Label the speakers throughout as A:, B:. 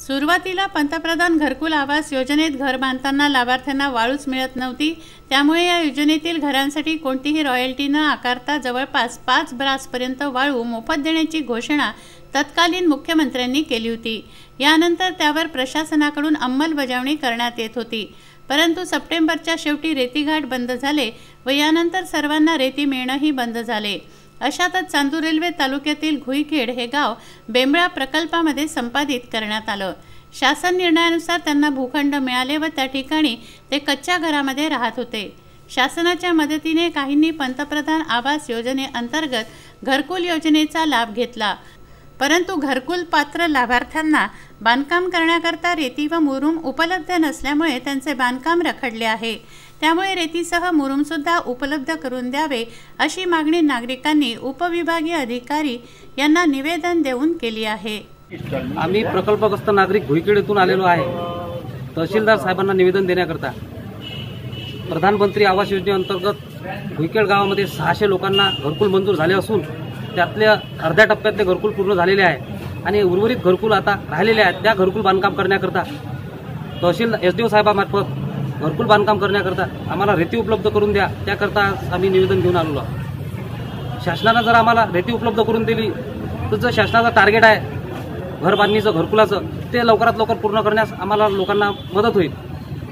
A: सुरुवातीला पंतप्रधान घरकुल आवास योजनेत घर बांधताना लाभार्थ्यांना वाळूच मिळत नव्हती। त्यामुळे या योजनेतील घरांसाठी कोणतीही रॉयल्टी न आकारता जवळपास 5 ब्रासपर्यंत वाळू मोफत देण्याची घोषणा तत्कालीन मुख्यमंत्र्यांनी केली होती। यानंतर त्यावर प्रशासनाकडून अंमलबजावणी करण्यात येत होती, परंतु सप्टेंबरच्या शेवटी रेतीघाट बंद झाले व यानंतर सर्वांना रेती मिळणंही बंद झाले। अशातच चांदूर रेल्वे तालुक्यातील घुईखेड हे गाव बेंबळा प्रकल्पामध्ये संपादित करण्यात आलं। शासन निर्णयानुसार त्यांना भूखंड मिळाले व त्या ठिकाणी ते कच्च्या घरामध्ये राहत होते। शासनाच्या मदतीने काहींनी पंतप्रधान आवास योजनेअंतर्गत घरकुल योजनेचा लाभ घेतला, परंतु घरकुल पात्र लाभार्थ्यांना बांधकाम करण्याकरता रेती व मुरुम उपलब्ध नसल्यामुळे त्यांचे बांधकाम रखडले आहे। त्यामुळे रेतीसह मुरुम सुद्धा उपलब्ध करून द्यावे अशी मागणी नागरिकांनी उपविभागीय अधिकारी यांना निवेदन देऊन केली आहे।
B: आम्ही प्रकल्पग्रस्त नागरिक घुईखेड येथून आलेलो आहे। तहसीलदार साहेबांना निवेदन देण्याकरता प्रधानमंत्री आवास योजनेअंतर्गत घुईखेड गावामध्ये 600 लोकांना घरकुल मंजूर झाले असून त्यातल्या अर्ध्या टप्प्यातले घरकुल पूर्ण झालेले आहे आणि उर्वरित घरकुल आता राहिलेले आहेत। त्या घरकुल बांधकाम करण्याकरता तहसील एसडीओ साहेबांमार्फत घरकुल बांधकाम करण्याकरता आम्हाला रेती उपलब्ध करून द्या, त्याकरता आम्ही निवेदन घेऊन आलेलो आहोत। शासनानं जर आम्हाला रेती उपलब्ध करून दिली तर जे शासनाचं टार्गेट आहे घर बांधणीचं घरकुलाचं ते लवकरात लवकर पूर्ण करण्यास आम्हाला लोकांना मदत होईल,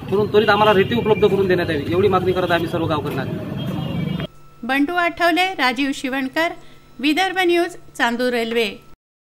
B: म्हणून त्वरित आम्हाला रेती उपलब्ध करून देण्यात यावी एवढी मागणी करत आम्ही सर्व गावकऱ्यांना।
A: बंटू आठवले, राजीव शिवणकर, विदर्भ न्यूज, चांदूर रेल्वे।